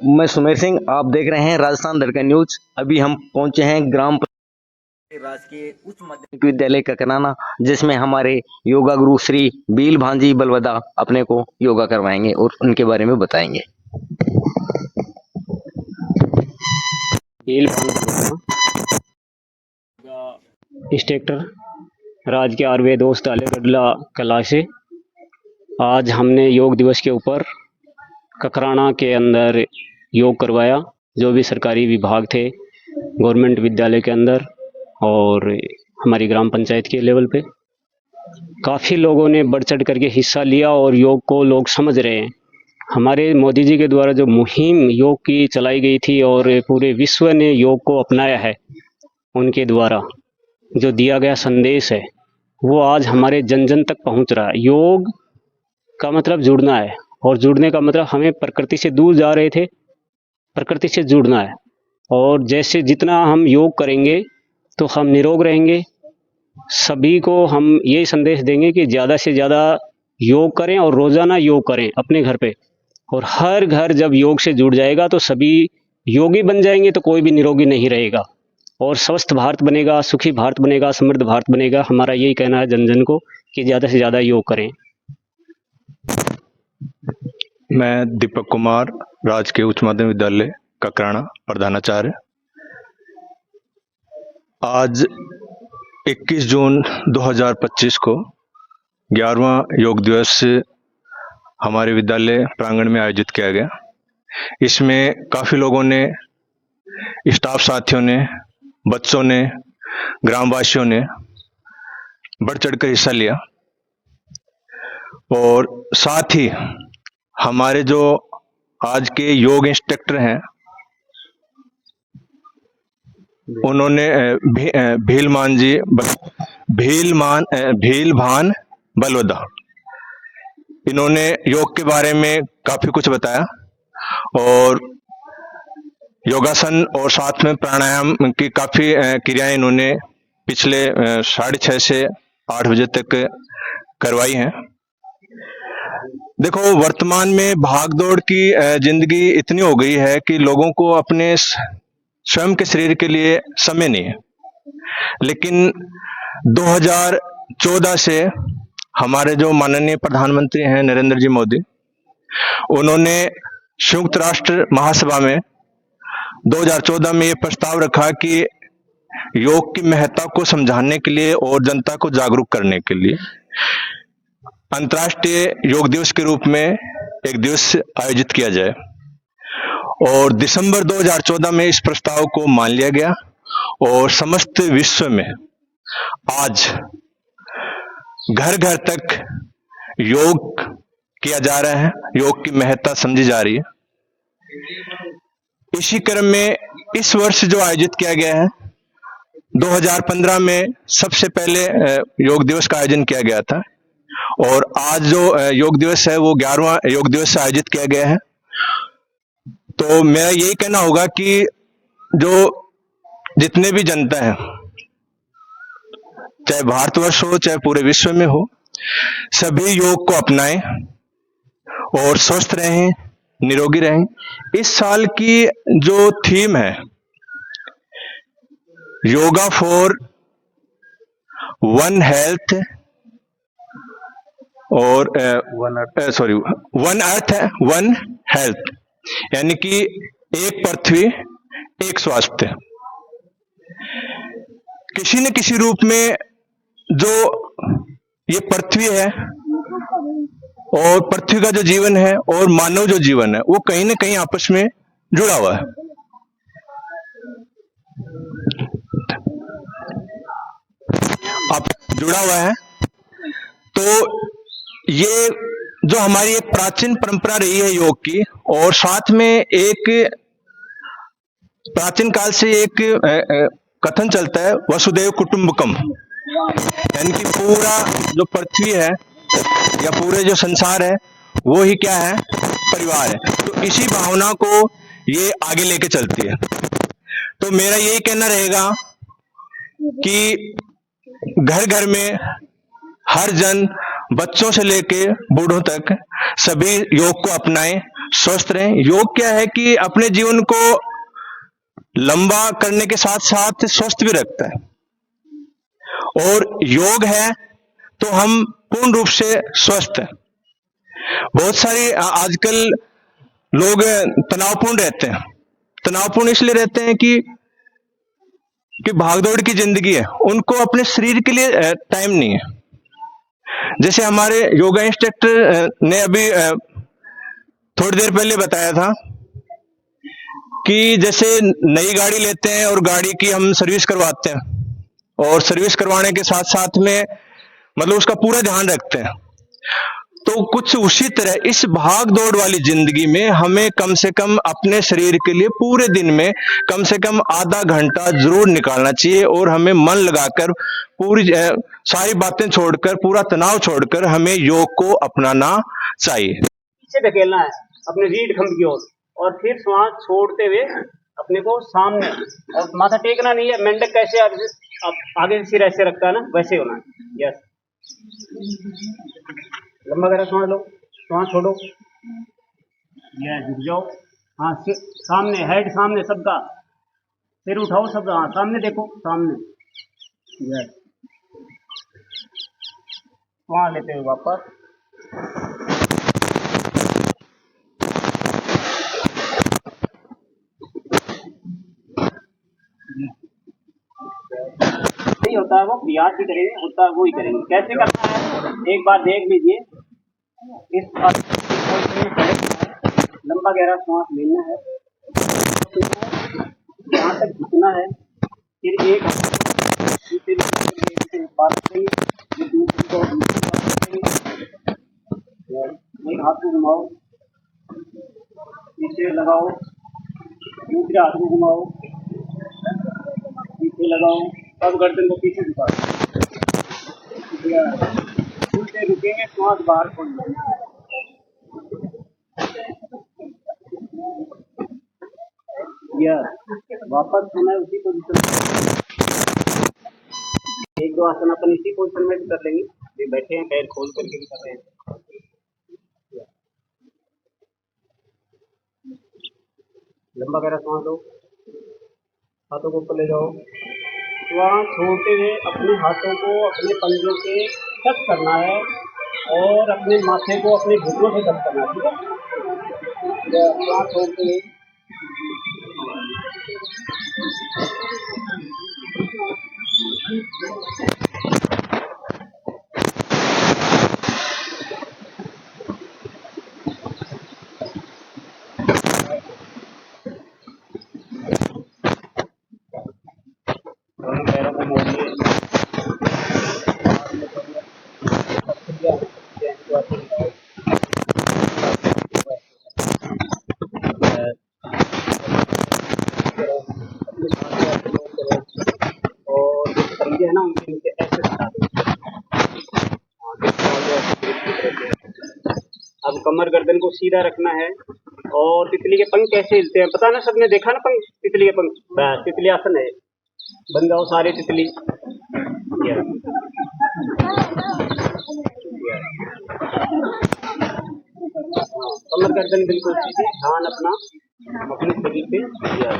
मैं सुमेर सिंह, आप देख रहे हैं राजस्थान दर्पण न्यूज। अभी हम पहुंचे हैं ग्राम राजकीय उच्च माध्यमिक विद्यालय ककराना, जिसमें हमारे योगा गुरु श्री बील भांजी बलवदा अपने को योगा करवाएंगे और उनके बारे में बताएंगे। इंस्ट्रक्टर राजकीय आयुर्वेद औषधालय गडला कला से आज हमने योग दिवस के ऊपर ककराना के अंदर योग करवाया। जो भी सरकारी विभाग थे गवर्नमेंट विद्यालय के अंदर और हमारी ग्राम पंचायत के लेवल पे काफ़ी लोगों ने बढ़ चढ़ करके हिस्सा लिया और योग को लोग समझ रहे हैं। हमारे मोदी जी के द्वारा जो मुहिम योग की चलाई गई थी और पूरे विश्व ने योग को अपनाया है, उनके द्वारा जो दिया गया संदेश है वो आज हमारे जन जन तक पहुंच रहा है। योग का मतलब जुड़ना है और जुड़ने का मतलब हमें प्रकृति से दूर जा रहे थे, प्रकृति से जुड़ना है। और जैसे जितना हम योग करेंगे तो हम निरोग रहेंगे। सभी को हम यही संदेश देंगे कि ज़्यादा से ज़्यादा योग करें और रोज़ाना योग करें अपने घर पे। और हर घर जब योग से जुड़ जाएगा तो सभी योगी बन जाएंगे तो कोई भी निरोगी नहीं रहेगा और स्वस्थ भारत बनेगा, सुखी भारत बनेगा, समृद्ध भारत बनेगा। हमारा यही कहना है जन जन को कि ज़्यादा से ज़्यादा योग करें। मैं दीपक कुमार, राजकीय उच्च माध्यमिक विद्यालय ककराना, प्रधानाचार्य। आज 21 जून 2025 को 11वां योग दिवस हमारे विद्यालय प्रांगण में आयोजित किया गया। इसमें काफ़ी लोगों ने, स्टाफ साथियों ने, बच्चों ने, ग्रामवासियों ने बढ़ चढ़कर हिस्सा लिया। और साथ ही हमारे जो आज के योग इंस्ट्रक्टर हैं उन्होंने भीलभान बलवदा, इन्होंने योग के बारे में काफ़ी कुछ बताया और योगासन और साथ में प्राणायाम की काफ़ी क्रियाएं इन्होंने पिछले 6:30 से 8 बजे तक करवाई हैं। देखो, वर्तमान में भागदौड़ की जिंदगी इतनी हो गई है कि लोगों को अपने स्वयं के शरीर के लिए समय नहीं है। लेकिन 2014 से हमारे जो माननीय प्रधानमंत्री हैं नरेंद्र जी मोदी, उन्होंने संयुक्त राष्ट्र महासभा में 2014 में ये प्रस्ताव रखा कि योग की महत्ता को समझाने के लिए और जनता को जागरूक करने के लिए अंतर्राष्ट्रीय योग दिवस के रूप में एक दिवस आयोजित किया जाए। और दिसंबर 2014 में इस प्रस्ताव को मान लिया गया और समस्त विश्व में आज घर घर तक योग किया जा रहा है, योग की महत्ता समझी जा रही है। इसी क्रम में इस वर्ष जो आयोजित किया गया है, 2015 में सबसे पहले योग दिवस का आयोजन किया गया था और आज जो योग दिवस है वो 11वां योग दिवस आयोजित किया गया है। तो मेरा यही कहना होगा कि जो जितने भी जनता है, चाहे भारतवर्ष हो चाहे पूरे विश्व में हो, सभी योग को अपनाएं और स्वस्थ रहें, निरोगी रहें। इस साल की जो थीम है योगा फॉर वन हेल्थ और वन अर्थ वन हेल्थ, यानी कि एक पृथ्वी एक स्वास्थ्य। किसी न किसी रूप में जो ये पृथ्वी है और पृथ्वी का जो जीवन है और मानव जो जीवन है वो कहीं ना कहीं आपस में जुड़ा हुआ है। जुड़ा हुआ है। तो ये जो हमारी एक प्राचीन परंपरा रही है योग की, और साथ में एक प्राचीन काल से एक कथन चलता है वसुधैव कुटुंबकम, यानी कि पूरा जो पृथ्वी है या पूरे जो संसार है वो ही क्या है, परिवार है। तो इसी भावना को ये आगे लेके चलती है। तो मेरा यही कहना रहेगा कि घर घर में हर जन, बच्चों से लेके बूढ़ों तक, सभी योग को अपनाएं स्वस्थ रहें। योग क्या है कि अपने जीवन को लंबा करने के साथ साथ स्वस्थ भी रखता है, और योग है तो हम पूर्ण रूप से स्वस्थ हैं। बहुत सारी आजकल लोग तनावपूर्ण रहते हैं। तनावपूर्ण इसलिए रहते हैं कि भागदौड़ की जिंदगी है, उनको अपने शरीर के लिए टाइम नहीं है। जैसे हमारे योगा इंस्ट्रक्टर ने अभी थोड़ी देर पहले बताया था कि जैसे नई गाड़ी लेते हैं और गाड़ी की हम सर्विस करवाते हैं, और सर्विस करवाने के साथ साथ में मतलब उसका पूरा ध्यान रखते हैं, तो कुछ उसी तरह इस भाग दौड़ वाली जिंदगी में हमें कम से कम अपने शरीर के लिए पूरे दिन में कम से कम आधा घंटा जरूर निकालना चाहिए, और हमें मन लगाकर पूरी सारी बातें छोड़कर, पूरा तनाव छोड़कर हमें योग को अपनाना चाहिए। पीछे धकेलना है अपने रीढ़ खंड की ओर, और फिर श्वास छोड़ते हुए अपने को सामने, और माथा टेकना नहीं है। मेंढक कैसे आगे सिर ऐसे रखता है ना, वैसे होना है। यस, लंबा करा, सांस लो, सांस छोड़ो, यस, झुक जाओ। हाँ, सामने, हेड सामने सबका, सिर उठाओ सब, हाँ सामने देखो, सामने। यस, सांस लेते हुए वापस। नहीं होता है वो, प्रयास भी करेंगे, होता है वो ही करेंगे। कैसे करना है एक बार देख लीजिए। इस लंबा गहरा सांस लेना है, यहाँ तक झुकना है, फिर एक बात करेंगे, एक हाथ को घुमाओ, पीछे लगाओ, दूसरे हाथ को घुमाओ, पीछे लगाओ, अब गर्दन को पीछे झुकाओ, उल्टे रुकेंगे, श्वास बाहर छोड़ देंगे। वापस होना है उसी पोजीशन। एक दो आसन अपन इसी पोजीशन में भी कर लेंगे, ये बैठे हैं पैर खोल करके भी कर रहे हैं। लंबा गहरा सांस लो, हाथों को ऊपर ले जाओ, श्वास छोड़ते हुए अपने हाथों को अपने पंजों से टच करना है, और अपने माथे को अपने घुटनों से टच करना है। ठीक है, श्वास छोड़ते हुए दोनों पैरों को मोड़िए, और पंजे है ना उनके नीचे ऐसे हटा दो। अब कमर गर्दन को सीधा रखना है, और तितली के पंख कैसे हिलते हैं पता ना, सबने देखा ना पंख, तितली के पंख, बस तितली आसन है। बन जाओ सारे तितली। कमर गर्दन बिल्कुल सीधी, ध्यान अपना अपने शरीर पे दिया।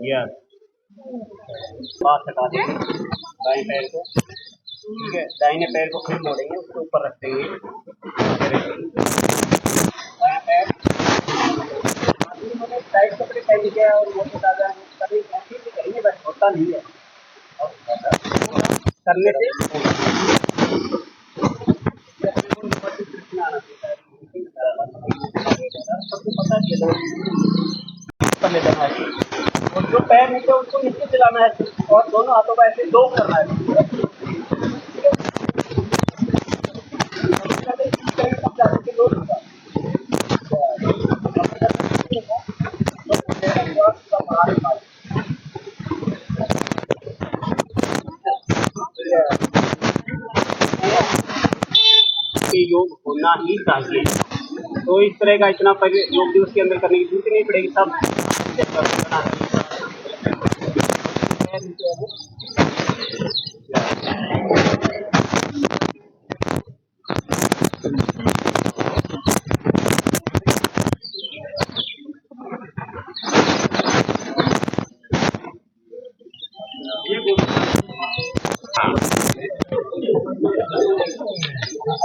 यस, बात हटा देंगे दाएं पैर को। ठीक है, दाहिने पैर को फिर मोड़ेंगे, उसके ऊपर रख देंगे दायां पैर। टाइट कपड़े पहन के और मोटे ताजा कभी करेंगे, बस होता नहीं है, और करने से सबको पता चले करने देना है, और जो पैर नीचे उसको नीचे चलाना है, और दोनों हाथों का ऐसे दो करना है। योग होना ही चाहिए। तो इस तरह का इतना योग दिवस के अंदर करने की जरूरत नहीं पड़ेगी, सब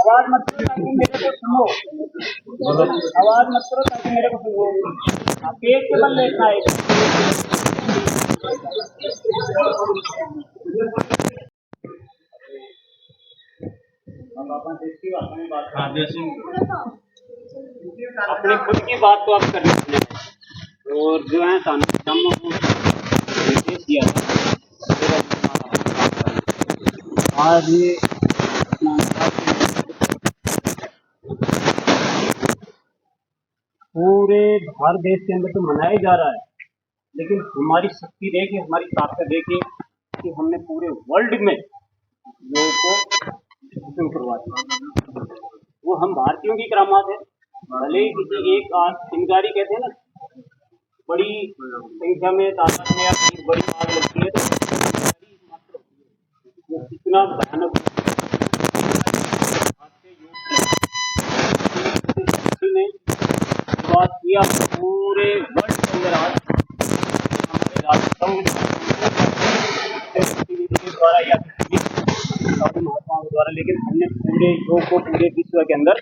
आवाज मत करो ताकि मेरे को सुनो, आवाज मत करो ताकि मेरे को सुनो। पेट के बल लेटना है। अब अपन देसी भाषा में बात अपने खुद की बात तो आप कर लेते हैं, और जो है निर्देश दिया आज ये पूरे भारत देश के अंदर तो मनाया जा रहा है, लेकिन हमारी शक्ति देखे, हमारी ताकत देखे कि हमने पूरे वर्ल्ड में योग को खत्म करवा दिया। वो हम भारतीयों की करामात है। भले ही किसी एक चिंगारी कहते हैं ना, बड़ी संख्या में ताकत में या बड़ी आग लगती है तो वो कितना भयानक ने शुरुआत किया पूरे वर्ल्ड के अंदर। आज हमारे राजस्थान के द्वारा या महात्माओं द्वारा, लेकिन हमने पूरे योग को पूरे विश्व के अंदर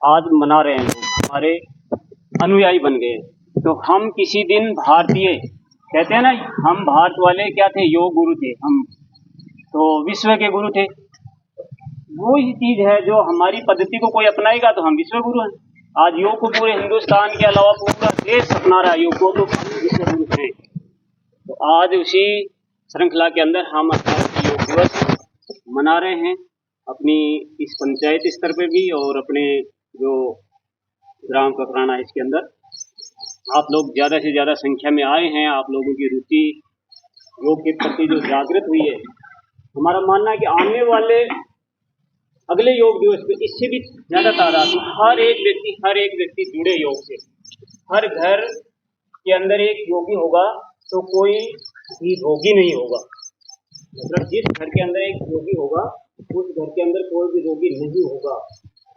आज मना रहे हैं, लोग हमारे अनुयायी बन गए। तो हम किसी दिन भारतीय कहते हैं ना, हम भारत वाले क्या थे, योग गुरु थे, हम तो विश्व के गुरु थे। वो ही चीज है जो हमारी पद्धति को कोई अपनाएगा तो हम विश्व गुरु हैं। आज योग को पूरे हिंदुस्तान के अलावा पूरा देश अपना रहा है योग को, तो विश्व गुरु हैं। तो आज उसी श्रृंखला के अंदर हम अपना योग दिवस मना रहे हैं, अपनी इस पंचायत स्तर पे भी और अपने जो ग्राम ककराना इसके अंदर आप लोग ज़्यादा से ज़्यादा संख्या में आए हैं। आप लोगों की रुचि योग के प्रति जो जागृत हुई है, हमारा मानना है कि आने वाले अगले योग दिवस पे इससे भी ज़्यादा तादाद में हर एक व्यक्ति जुड़े योग से। हर घर के अंदर एक योगी होगा तो कोई भी रोगी नहीं होगा। मतलब जिस घर के अंदर एक योगी होगा उस घर के अंदर कोई भी रोगी नहीं होगा।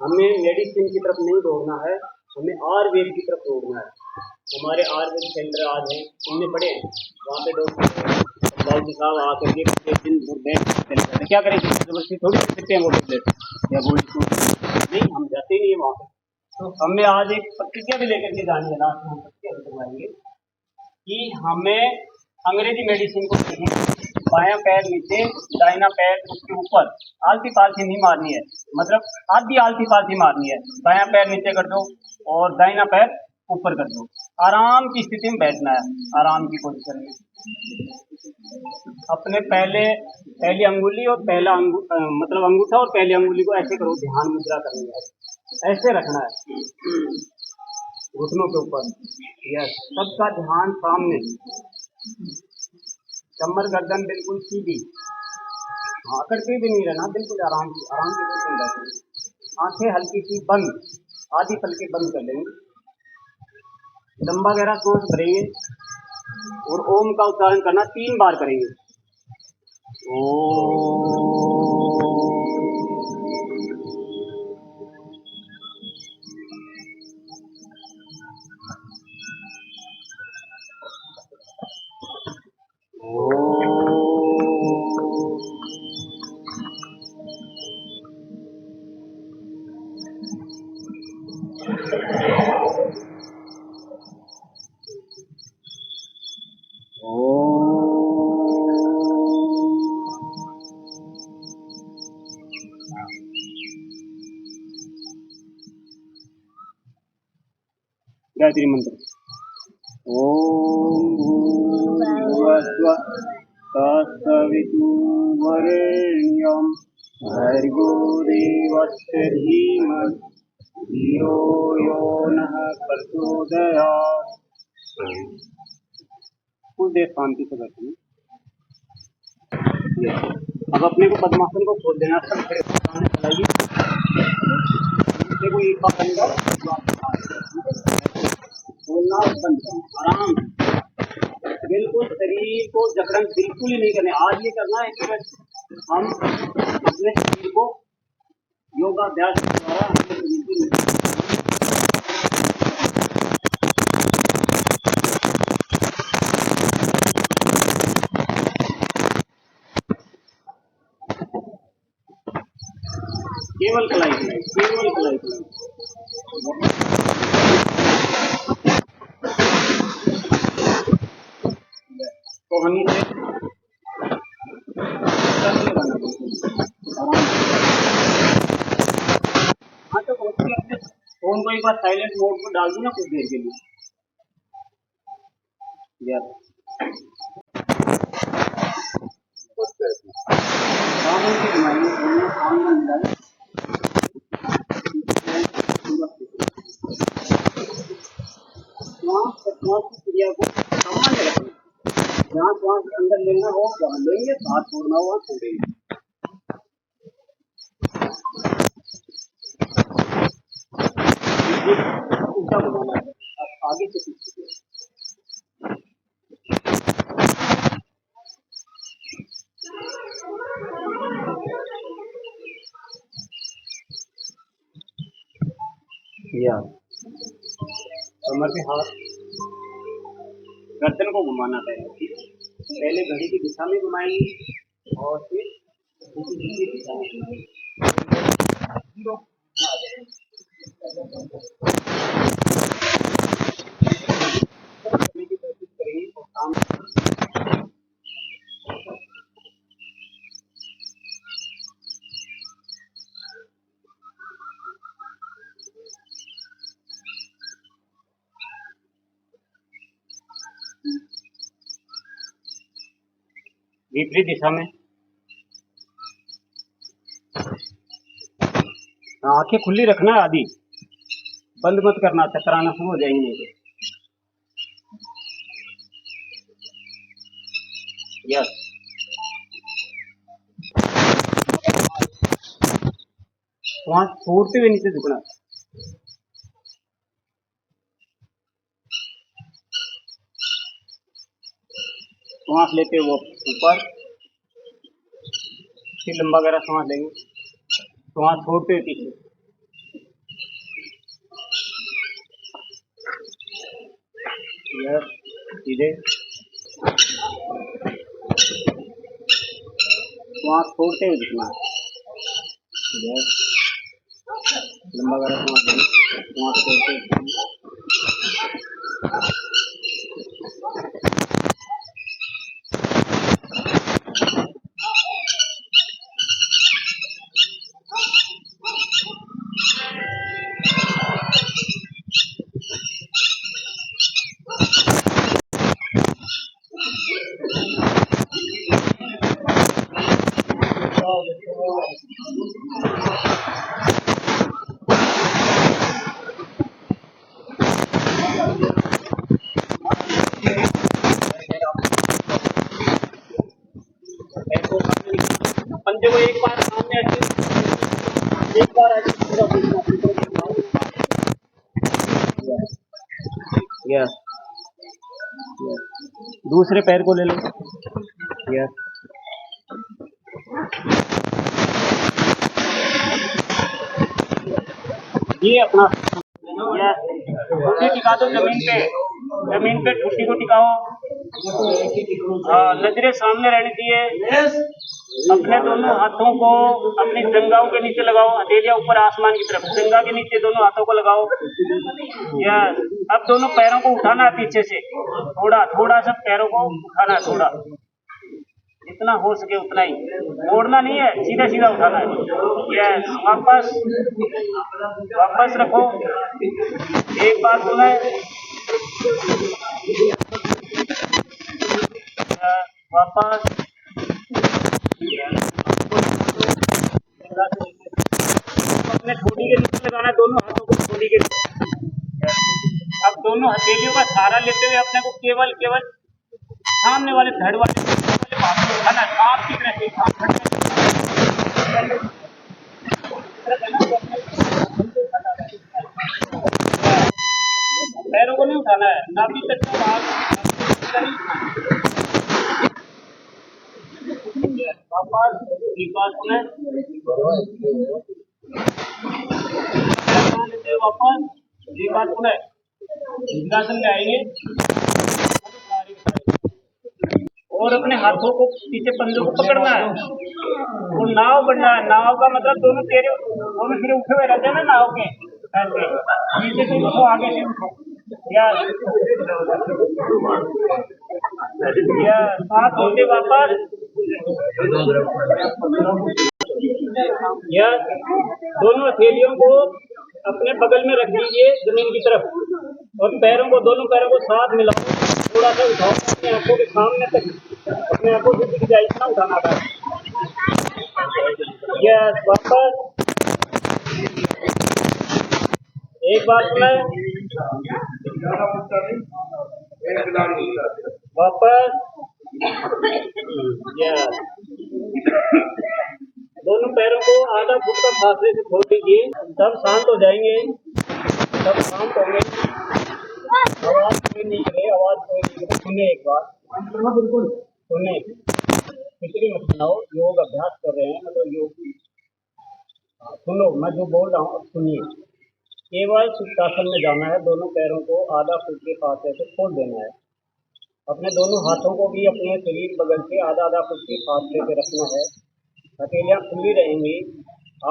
हमें मेडिसिन की तरफ नहीं दौड़ना है, हमें आयुर्वेद की तरफ दौड़ना है। हमारे आयुर्वेद सेंटर आज हैं, उनने पढ़े हैं, वहाँ पे डॉक्टर साहब आकर के दिन भर बैठ क्या करें, जबरदस्ती थोड़ी कर सकते हैं वो टेबलेट या गोली नहीं, हम जाते ही नहीं है वहाँ पर। तो हमें आज एक प्रतिज्ञा भी लेकर के जानी है, लास्ट में हम प्रतिज्ञा भी करवाएंगे कि हमें अंग्रेजी मेडिसिन को नहीं, बायां पैर नीचे दाहिना पैर उसके ऊपर, आलती पालती नहीं मारनी है, मतलब आधी आलती पालती मारनी है। बायां पैर नीचे कर दो और दाहिना पैर ऊपर कर दो, आराम की स्थिति में बैठना है, आराम की पोजीशन में। अपने पहली अंगुली और मतलब अंगूठा और पहली अंगुली को ऐसे करो, ध्यान मुद्रा करनी है, ऐसे रखना है घुटनों के ऊपर। यस, सबका ध्यान सामने, कमर गर्दन बिल्कुल सीधी, करके भी नहीं रहना, बिल्कुल आराम की बैठना। आंखें हल्की सी बंद, आधी पलके बंद कर लेंगे, लंबा गहरा सांस भरेंगे और ओम का उच्चारण करना 3 बार करेंगे। गायत्री मंत्र। ओम भूर्भुवस्सुः तत्सवितुर्वरेण्यं भर्गो देवस्य धीमहि धियो यो नः प्रचोदयात्। कुछ देर शांति से बैठिए। अब अपने को पद्मासन को खोल देना, सब खड़े सामने चलाइए। देखो एक बार अंदर खोलना और बंद करना, आराम बिल्कुल, शरीर को जकड़न बिल्कुल ही नहीं करने। आज ये करना है कि बस हम अपने शरीर को योगाभ्यास के द्वारा अपने शरीर को केवल कलाई कलाई, केवल कलाई कलाई। तो हम इसे हाँ, तो अपने फोन को एक बार साइलेंट मोड पर डाल दूं ना कुछ देर के लिए। क्रिया को सामान्य रखना, जहाँ श्वास अंदर लेना हो वहाँ लेंगे, बाहर छोड़ना हो वहाँ छोड़ेंगे। आगे से पीछे या कमर के हाथ गर्दन को घुमाना चाहिए। पहले घड़ी की दिशा में घुमाएंगे और फिर दूसरी दिशा में घुमाएंगे। विपरीत दिशा में आंखें खुली रखना, आदि बंद मत करना, चकराना शुरू हो जाएंगे। यस, वहां छोड़ते हुए नीचे झुकना। सांस लेते हुए ऊपर, फिर लंबा गहरा सांस लेंगे, सांस छोड़ते हुए पीछे। सीधे सांस छोड़ते हुए झुकना, लंबा गहरा सांस लेंगे, सांस छोड़ते हुए। पंजे को एक बार सामने एक बार यस, दूसरे पैर को ले लो। यस, ये अपना ठुड्डी टिका दो जमीन पे ठुड्डी को टिकाओ। नजरें सामने रहनी चाहिए। अपने दोनों हाथों को अपनी जंघाओं के नीचे लगाओ, हथेलियां ऊपर आसमान की तरफ, जंघा के नीचे दोनों हाथों को लगाओ। यस, अब दोनों पैरों को उठाना है पीछे से, थोड़ा थोड़ा सा पैरों को उठाना है, थोड़ा जितना हो सके उतना ही, मोड़ना नहीं है, सीधा सीधा उठाना है। यस, वापस रखो। एक बात सुने, वापस अपने ठोड़ी के नीचे लगाना, दोनों हाथों को ठोड़ी के नीचे। अब दोनों हथेलियों का सहारा लेते हुए अपने को केवल सामने वाले धड़ वाले भाग को उठाना, सांप की तरह से उठाना है, नाभि तक का भाग वापस वापस सिंहासन में आएंगे और अपने हाथों को पीछे पंजों को पकड़ना है और नाव बनना है। नाव का मतलब दोनों सिरे उठे हुए रहते हैं ना नाव के, नीचे से उठो आगे से उठो या साथ होते वापस या दोनों हथेलियों को अपने बगल में रख दीजिए जमीन की तरफ और पैरों को दोनों पैरों को साथ मिलाओ, थोड़ा सा उठाओ अपने आंखों के सामने तक, अपने आंखों से दिख जाए इतना उठाना था। यस वापस एक बार सुनाए वापस यस दोनों पैरों को आधा फुट का फासले से छोड़ दीजिए, तब शांत हो जाएंगे, तब शांत होंगे। आवाज कोई नहीं करे, आवाज कोई नहीं करे, सुने एक बार बिल्कुल सुने, पिछली मत सुनाओ, योग अभ्यास कर रहे हैं मतलब योग सुनो, मैं जो बोल रहा हूँ अब सुनिए। केवल सुप्तासन में जाना है, दोनों पैरों को आधा फुट के फासले से खोल देना है, अपने दोनों हाथों को भी अपने शरीर बगल के आधा आधा फुट के फासले से रखना है, हथेलियाँ खुली रहेंगी,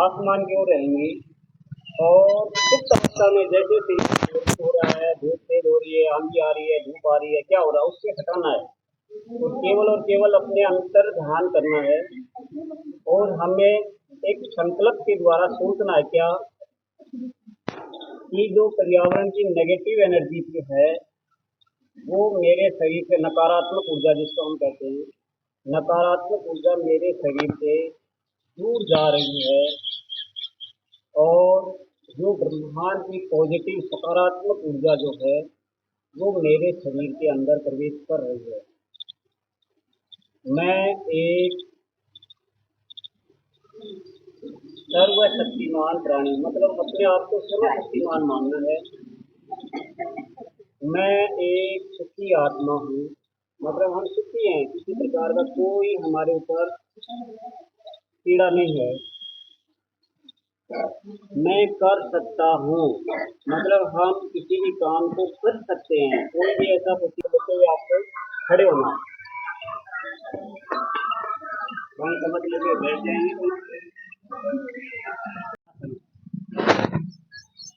आसमान की ओर रहेंगी और सुप्त अवस्था में जैसे शरीर हो रहा है, धूप तेज हो रही है, आंधी आ रही है, धूप आ रही है, क्या हो रहा है उससे हटाना है और केवल अपने अंतर ध्यान करना है और हमें एक संकल्प के द्वारा सोचना है क्या कि जो पर्यावरण की नेगेटिव एनर्जी है वो मेरे शरीर से, नकारात्मक ऊर्जा जिसको हम कहते हैं, नकारात्मक ऊर्जा मेरे शरीर से दूर जा रही है और जो ब्रह्मांड की पॉजिटिव सकारात्मक ऊर्जा जो है वो मेरे शरीर के अंदर प्रवेश कर रही है। मैं एक सर्वशक्तिमान प्राणी, मतलब अपने आप को सर्वशक्तिमान मानना है। मैं एक सुखी आत्मा हूँ, मतलब हम सुखी हैं, किसी प्रकार का कोई हमारे ऊपर पीड़ा नहीं है। मैं कर सकता हूँ, मतलब हम किसी भी काम को कर सकते हैं, कोई भी ऐसा कुछ होते हुए आपको खड़े होना है, समझ लीजिए बैठ जाएंगे,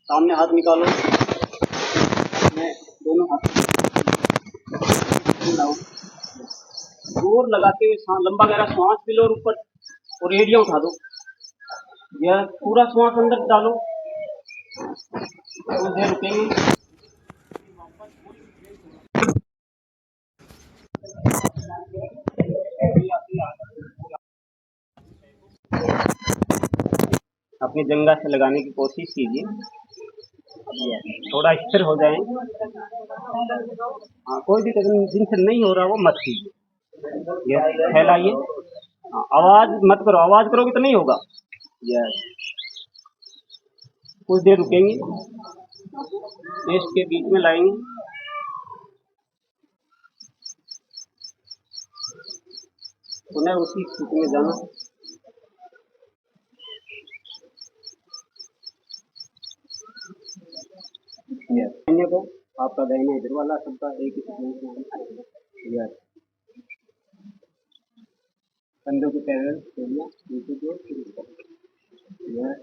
सामने हाथ निकालो, मैं दोनों हाथ जोर लगाते हुए लंबा गहरा श्वास भी लो और ऊपर और एड़ियाँ उठा दो, यह पूरा श्वास अंदर डालो, कुछ देर रुकेंगे, अपनी जंघा से लगाने की कोशिश कीजिए, थोड़ा स्थिर हो जाए। हाँ कोई भी जिनसे नहीं हो रहा वो मत कीजिए, यस फैलाइए, आवाज मत करो, आवाज करोगे तो नहीं होगा। यस कुछ देर रुकेंगे, इसके बीच में लाएंगे, पुनः उसी स्थिति में जाना। यस को आपका दाहिना इधर वाला सबका एक ही स्थिति। यस कंधों के पैरेलल खोलिए, नीचे की ओर। यस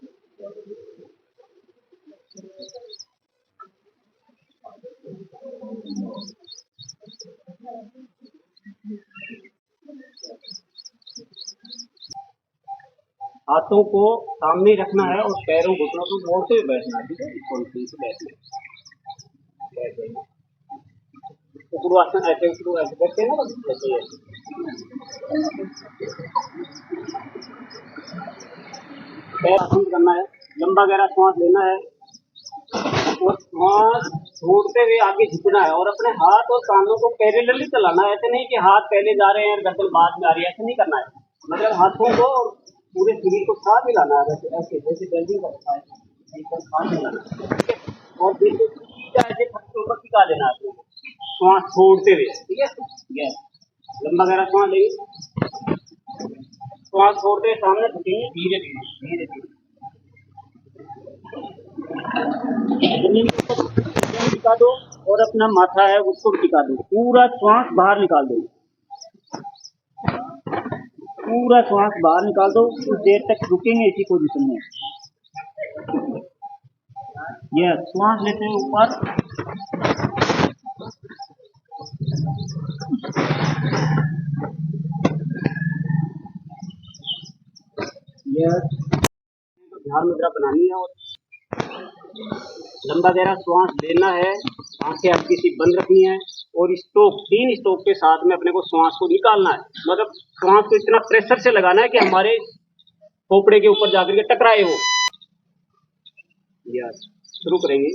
हाथों को सामने रखना है और पैरों घुटनों को मोड़ते हुए बैठना है, ठीक है, कॉन्फिडेंस से बैठना। शुरुआसन ऐसे शुरू ऐसे बैठते हैं ना, ऐसे पैर आसन करना है, लंबा गहरा श्वास लेना है और श्वास छोड़ते हुए आगे झुकना है और अपने हाथ और कानों को पैरेलली चलाना है, ऐसे नहीं कि हाथ पहले जा रहे हैं गर्दन बाद में आ रही है, ऐसे नहीं करना है, मतलब हाथों को और पूरे शरीर को साथ मिलाना है, ऐसे जैसे बेल्डिंग करता है साथ मिलाना है और उल्टा ऐसे फट ऊपर टिका देना है, श्वास छोड़ते हुए, ठीक है। यस, लंबा गहरा श्वास लेंगे, श्वास छोड़ते हुए सामने झुकेंगे, धीरे धीरे धीरे धीरे जमीन के ऊपर गर्दन टिका दो और अपना माथा है उसको भी टिका दो, पूरा श्वास बाहर निकाल दो, पूरा श्वास बाहर निकाल दो, कुछ देर तक रुकेंगे इसी पोजीशन में। यह श्वास लेते हैं ऊपर, यह ध्यान मुद्रा बनानी है और लंबा गहरा श्वास लेना है, आंखें हल्की सी बंद रखनी है और स्ट्रोक 3 स्ट्रोक के साथ में अपने को श्वास को निकालना है। मतलब श्वास को इतना प्रेशर से लगाना है कि हमारे खोपड़े के ऊपर जाकर के टकराए हो। यस, शुरू करेंगे।